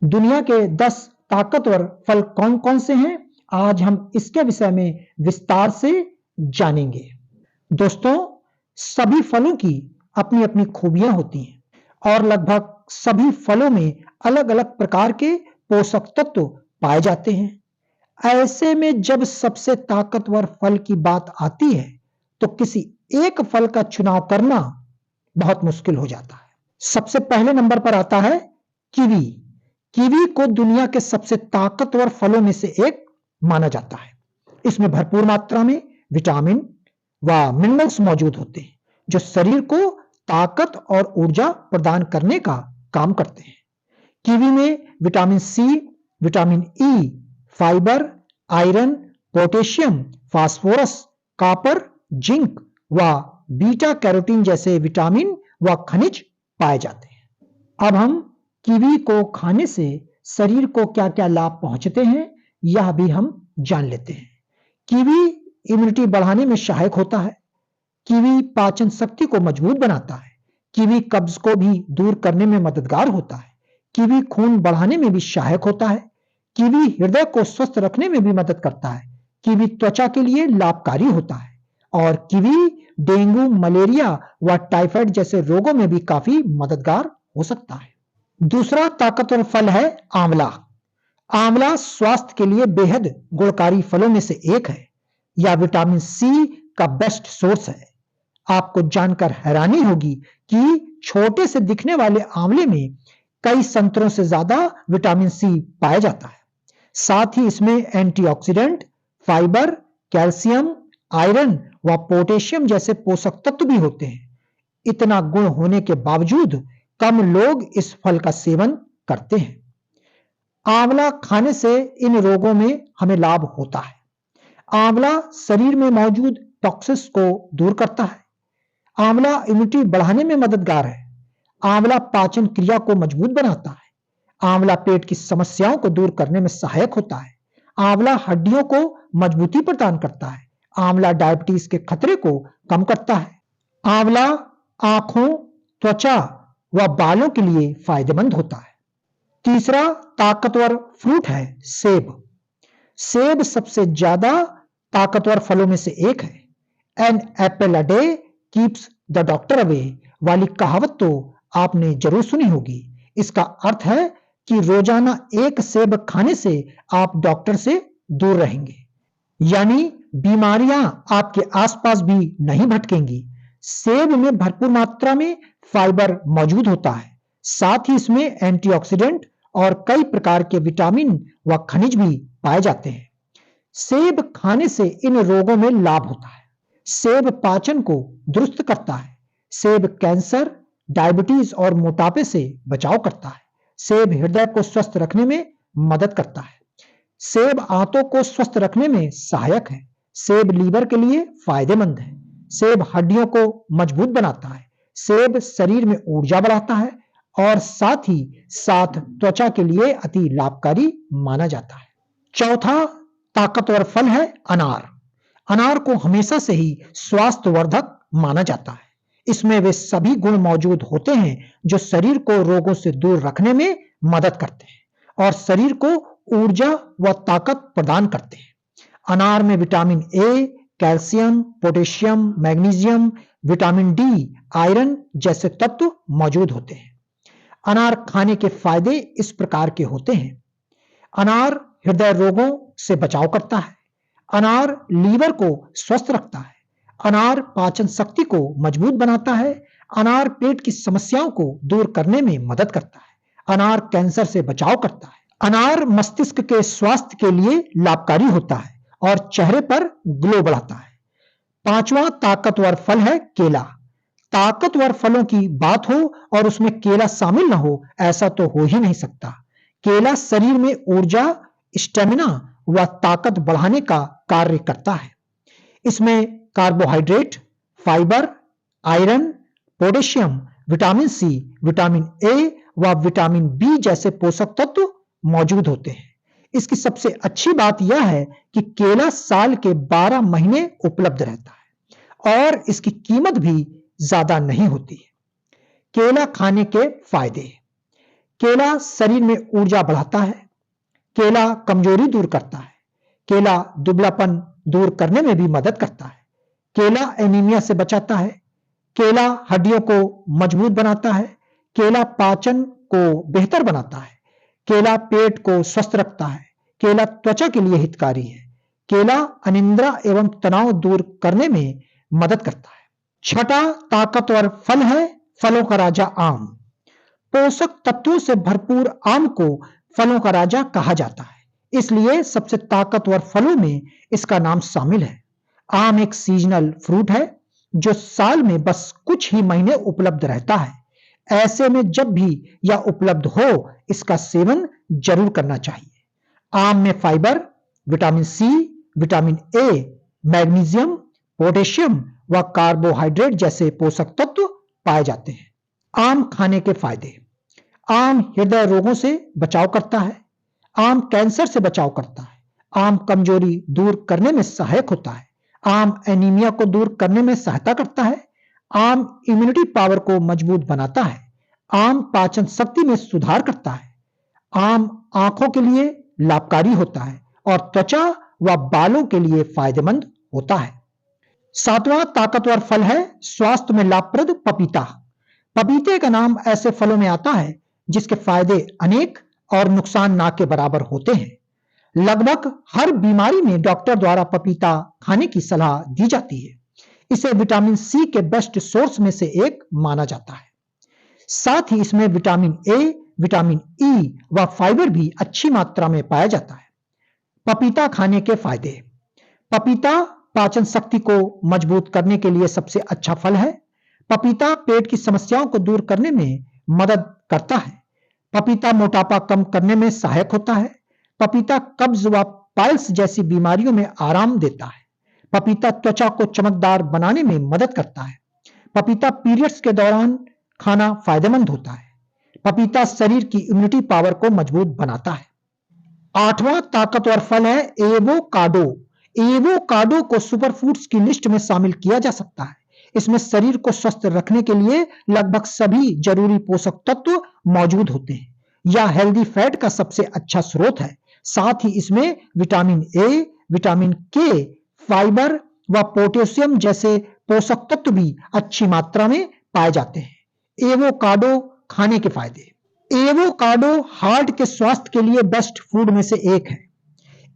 दुनिया के 10 ताकतवर फल कौन कौन से हैं, आज हम इसके विषय में विस्तार से जानेंगे। दोस्तों, सभी फलों की अपनी अपनी खूबियां होती हैं और लगभग सभी फलों में अलग अलग प्रकार के पोषक तत्व पाए जाते हैं। ऐसे में जब सबसे ताकतवर फल की बात आती है तो किसी एक फल का चुनाव करना बहुत मुश्किल हो जाता है। सबसे पहले नंबर पर आता है कीवी। कीवी को दुनिया के सबसे ताकतवर फलों में से एक माना जाता है। इसमें भरपूर मात्रा में विटामिन व मिनरल्स मौजूद होते हैं जो शरीर को ताकत और ऊर्जा प्रदान करने का काम करते हैं। कीवी में vitamin C, vitamin E, fibre, iron, potassium, phosphorus, copper, zinc व बीटा कैरोटीन जैसे विटामिन व खनिज पाए जाते हैं। अब हम कीवी को खाने से शरीर को क्या क्या लाभ पहुंचते हैं यह भी हम जान लेते हैं। कीवी इम्यूनिटी बढ़ाने में सहायक होता है। कीवी पाचन शक्ति को मजबूत बनाता है। कीवी कब्ज को भी दूर करने में मददगार होता है। कीवी खून बढ़ाने में भी सहायक होता है। कीवी हृदय को स्वस्थ रखने में भी मदद करता है। कीवी त्वचा के लिए लाभकारी होता है और कीवी डेंगू, मलेरिया व टाइफाइड जैसे रोगों में भी काफी मददगार हो सकता है। दूसरा ताकतवर फल है आंवला। आंवला स्वास्थ्य के लिए बेहद गुणकारी फलों में से एक है। यह विटामिन सी का बेस्ट सोर्स है। आपको जानकर हैरानी होगी कि छोटे से दिखने वाले आंवले में कई संतरों से ज्यादा विटामिन सी पाया जाता है। साथ ही इसमें एंटीऑक्सीडेंट, फाइबर, कैल्शियम, आयरन व पोटेशियम जैसे पोषक तत्व भी होते हैं। इतना गुण होने के बावजूद कम लोग इस फल का सेवन करते हैं। आंवला खाने से इन रोगों में हमें लाभ होता है। आंवला शरीर में मौजूद टॉक्सिन्स को दूर करता है। आंवला इम्यूनिटी बढ़ाने में मददगार है। आंवला पाचन क्रिया को मजबूत बनाता है। आंवला पेट की समस्याओं को दूर करने में सहायक होता है। आंवला हड्डियों को मजबूती प्रदान करता है। आंवला डायबिटीज के खतरे को कम करता है। आंवला आंखों, त्वचा व बालों के लिए फायदेमंद होता है। तीसरा ताकतवर फ्रूट है सेब। सेब सबसे ज्यादा ताकतवर फलों में से एक है। An apple a day keeps the doctor away वाली कहावत तो आपने जरूर सुनी होगी। इसका अर्थ है कि रोजाना एक सेब खाने से आप डॉक्टर से दूर रहेंगे, यानी बीमारियां आपके आसपास भी नहीं भटकेंगी। सेब में भरपूर मात्रा में फाइबर मौजूद होता है। साथ ही इसमें एंटीऑक्सीडेंट और कई प्रकार के विटामिन व खनिज भी पाए जाते हैं। सेब खाने से इन रोगों में लाभ होता है। सेब पाचन को दुरुस्त करता है। सेब कैंसर, डायबिटीज और मोटापे से बचाव करता है। सेब हृदय को स्वस्थ रखने में मदद करता है। सेब आंतों को स्वस्थ रखने में सहायक है। सेब लीवर के लिए फायदेमंद है। सेब हड्डियों को मजबूत बनाता है। सेब शरीर में ऊर्जा बढ़ाता है और साथ ही साथ त्वचा के लिए अति लाभकारी माना जाता है। चौथा ताकतवर फल है अनार। अनार को हमेशा से ही स्वास्थ्यवर्धक माना जाता है। इसमें वे सभी गुण मौजूद होते हैं जो शरीर को रोगों से दूर रखने में मदद करते हैं और शरीर को ऊर्जा व ताकत प्रदान करते हैं। अनार में vitamin A, calcium, potassium, magnesium, vitamin D, iron जैसे तत्व मौजूद होते हैं। अनार खाने के फायदे इस प्रकार के होते हैं। अनार हृदय रोगों से बचाव करता है। अनार लीवर को स्वस्थ रखता है। अनार पाचन शक्ति को मजबूत बनाता है। अनार पेट की समस्याओं को दूर करने में मदद करता है। अनार कैंसर से बचाव करता है। अनार मस्तिष्क के स्वास्थ्य के लिए लाभकारी होता है और चेहरे पर ग्लो बढ़ाता है। पांचवा ताकतवर फल है केला। ताकतवर फलों की बात हो और उसमें केला शामिल ना हो, ऐसा तो हो ही नहीं सकता। केला शरीर में ऊर्जा, स्टेमिना व ताकत बढ़ाने का कार्य करता है। इसमें carbohydrate, fibre, iron, potassium, vitamin C, vitamin A व विटामिन बी जैसे पोषक तत्व मौजूद होते हैं। इसकी सबसे अच्छी बात यह है कि केला साल के 12 महीने उपलब्ध रहता है और इसकी कीमत भी ज्यादा नहीं होती है। केला खाने के फायदे। केला शरीर में ऊर्जा बढ़ाता है। केला कमजोरी दूर करता है। केला दुबलापन दूर करने में भी मदद करता है। केला एनीमिया से बचाता है। केला हड्डियों को मजबूत बनाता है। केला पाचन को बेहतर बनाता है। केला पेट को स्वस्थ रखता है। केला त्वचा के लिए हितकारी है। केला अनिद्रा एवं तनाव दूर करने में मदद करता है। छठा ताकतवर फल है फलों का राजा आम। पोषक तत्वों से भरपूर आम को फलों का राजा कहा जाता है, इसलिए सबसे ताकतवर फलों में इसका नाम शामिल है। आम एक सीजनल फ्रूट है जो साल में बस कुछ ही महीने उपलब्ध रहता है। ऐसे में जब भी यह उपलब्ध हो इसका सेवन जरूर करना चाहिए। आम में fibre, vitamin C, vitamin A, magnesium, potassium व कार्बोहाइड्रेट जैसे पोषक तत्व पाए जाते हैं। आम खाने के फायदे। आम हृदय रोगों से बचाव करता है। आम कैंसर से बचाव करता है। आम कमजोरी दूर करने में सहायक होता है। आम एनीमिया को दूर करने में सहायता करता है। आम इम्यूनिटी पावर को मजबूत बनाता है। आम पाचन शक्ति में सुधार करता है। आम आंखों के लिए लाभकारी होता है और त्वचा व बालों के लिए फायदेमंद होता है। सातवां ताकतवर फल है स्वास्थ्य में लाभप्रद पपीता। पपीते का नाम ऐसे फलों में आता है जिसके फायदे अनेक और नुकसान ना के बराबर होते हैं। लगभग हर बीमारी में डॉक्टर द्वारा पपीता खाने की सलाह दी जाती है। इसे विटामिन सी के बेस्ट सोर्स में से एक माना जाता है। साथ ही इसमें विटामिन ए, विटामिन ई व फाइबर भी अच्छी मात्रा में पाया जाता है। पपीता खाने के फायदे। पपीता पाचन शक्ति को मजबूत करने के लिए सबसे अच्छा फल है। पपीता पेट की समस्याओं को दूर करने में मदद करता है। पपीता मोटापा कम करने में सहायक होता है। पपीता कब्ज व पाइल्स जैसी बीमारियों में आराम देता है। पपीता त्वचा को चमकदार बनाने में मदद करता है। पपीता पीरियड्स के दौरान खाना फायदेमंद होता है। पपीता शरीर की इम्यूनिटी पावर को मजबूत बनाता है। आठवां ताकतवर फल है एवोकाडो। एवोकाडो को सुपर फूड्स की लिस्ट में शामिल किया जा सकता है। इसमें शरीर को स्वस्थ रखने के लिए लगभग सभी जरूरी पोषक तत्व मौजूद होते हैं। यह हेल्दी फैट का सबसे अच्छा स्रोत है। साथ ही इसमें विटामिन ए, विटामिन के, फाइबर व पोटेशियम जैसे पोषक तत्व भी अच्छी मात्रा में पाए जाते हैं। एवोकाडो खाने के फायदे। एवोकाडो हार्ट के स्वास्थ्य के लिए बेस्ट फूड में से एक है।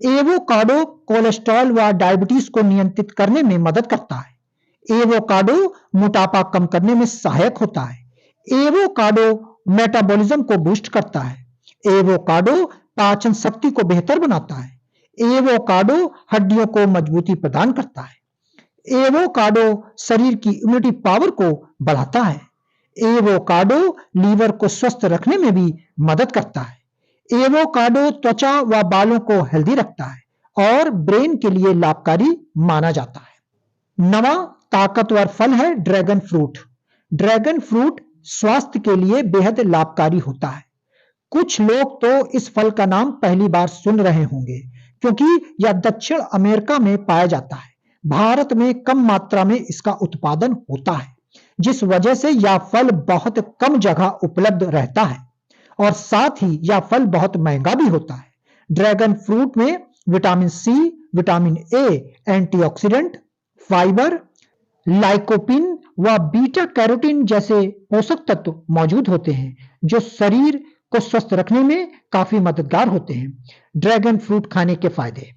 एवोकाडो कोलेस्ट्रॉल व डायबिटीज को नियंत्रित करने में मदद करता है। एवोकाडो मोटापा कम करने में सहायक होता है। एवोकाडो मेटाबॉलिज्म को बूस्ट करता है। एवोकाडो पाचन शक्ति को बेहतर बनाता है। एवोकाडो हड्डियों को मजबूती प्रदान करता है। एवोकाडो शरीर की इम्यूनिटी पावर को बढ़ाता है। एवोकाडो लीवर को स्वस्थ रखने में भी मदद करता है। एवोकाडो त्वचा व बालों को हेल्दी रखता है और ब्रेन के लिए लाभकारी माना जाता है। नवा ताकतवर फल है ड्रैगन फ्रूट। ड्रैगन फ्रूट स्वास्थ्य के लिए बेहद लाभकारी होता है। कुछ लोग तो इस फल का नाम पहली बार सुन रहे होंगे क्योंकि यह दक्षिण अमेरिका में पाया जाता है। भारत में कम मात्रा में इसका उत्पादन होता है, जिस वजह से यह फल बहुत कम जगह उपलब्ध रहता है और साथ ही यह फल बहुत महंगा भी होता है। ड्रैगन फ्रूट में vitamin C, vitamin A, antioxidant, fibre, lycopene व बीटा कैरोटीन जैसे पोषक तत्व मौजूद होते हैं जो शरीर को स्वस्थ रखने में काफी मददगार होते हैं। ड्रैगन फ्रूट खाने के फायदे।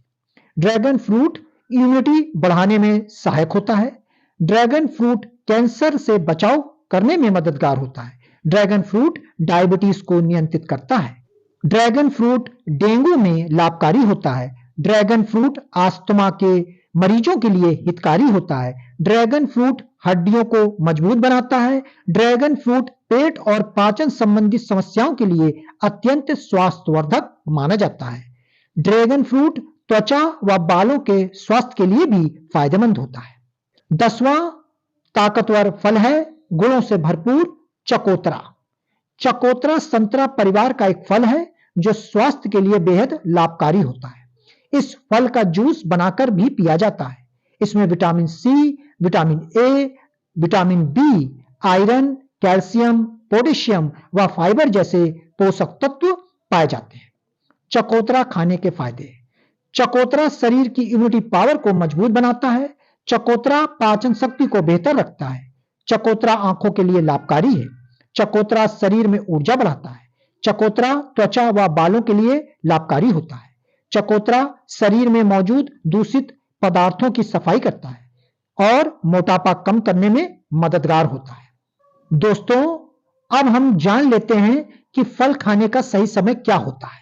ड्रैगन फ्रूट इम्यूनिटी बढ़ाने में सहायक होता है। ड्रैगन फ्रूट कैंसर से बचाव करने में मददगार होता है। ड्रैगन फ्रूट डायबिटीज को नियंत्रित करता है। ड्रैगन फ्रूट डेंगू में लाभकारी होता है। ड्रैगन फ्रूट अस्थमा के मरीजों के लिए हितकारी होता है। ड्रैगन फ्रूट हड्डियों को मजबूत बनाता है। ड्रैगन फ्रूट पेट और पाचन संबंधी समस्याओं के लिए अत्यंत स्वास्थ्यवर्धक माना जाता है। ड्रैगन फ्रूट त्वचा व बालों के स्वास्थ्य के लिए भी फायदेमंद होता है। 10वां ताकतवर फल है गुणों से भरपूर चकोतरा। चकोतरा संतरा परिवार का एक फल है जो स्वास्थ्य के लिए बेहद लाभकारी होता है। इस फल का जूस बनाकर भी पिया जाता है। इसमें vitamin C, vitamin A, vitamin B, iron, calcium, potassium व फाइबर जैसे पोषक तत्व पाए जाते हैं। चकोतरा खाने के फायदे। चकोतरा शरीर की इम्यूनिटी पावर को मजबूत बनाता है। चकोतरा पाचन शक्ति को बेहतर रखता है। चकोतरा आंखों के लिए लाभकारी है। चकोतरा शरीर में ऊर्जा बढ़ाता है। चकोतरा त्वचा व बालों के लिए लाभकारी होता है। चकोतरा शरीर में मौजूद दूषित पदार्थों की सफाई करता है और मोटापा कम करने में मददगार होता है। दोस्तों, अब हम जान लेते हैं कि फल खाने का सही समय क्या होता है।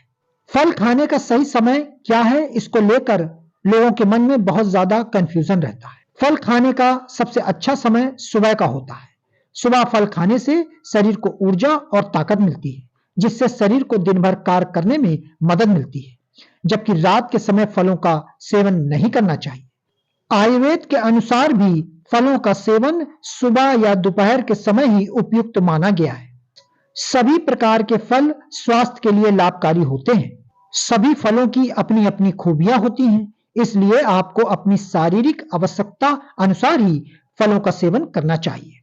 फल खाने का सही समय क्या है, इसको लेकर लोगों के मन में बहुत ज्यादा कंफ्यूजन रहता है। फल खाने का सबसे अच्छा समय सुबह का होता है। सुबह फल खाने से शरीर को ऊर्जा और ताकत मिलती है, जिससे शरीर को दिन भर कार्य करने में मदद मिलती है। जबकि रात के समय फलों का सेवन नहीं करना चाहिए। आयुर्वेद के अनुसार भी फलों का सेवन सुबह या दोपहर के समय ही उपयुक्त माना गया है। सभी प्रकार के फल स्वास्थ्य के लिए लाभकारी होते हैं। सभी फलों की अपनी अपनी खूबियां होती हैं, इसलिए आपको अपनी शारीरिक आवश्यकता अनुसार ही फलों का सेवन करना चाहिए।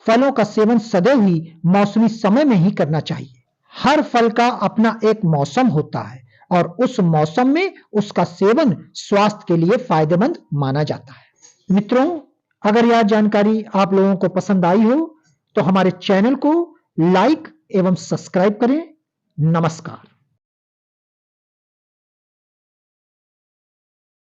फलों का सेवन सदैव ही मौसमी समय में ही करना चाहिए। हर फल का अपना एक मौसम होता है और उस मौसम में उसका सेवन स्वास्थ्य के लिए फायदेमंद माना जाता है। मित्रों, अगर यह जानकारी आप लोगों को पसंद आई हो तो हमारे चैनल को लाइक एवं सब्सक्राइब करें। नमस्कार।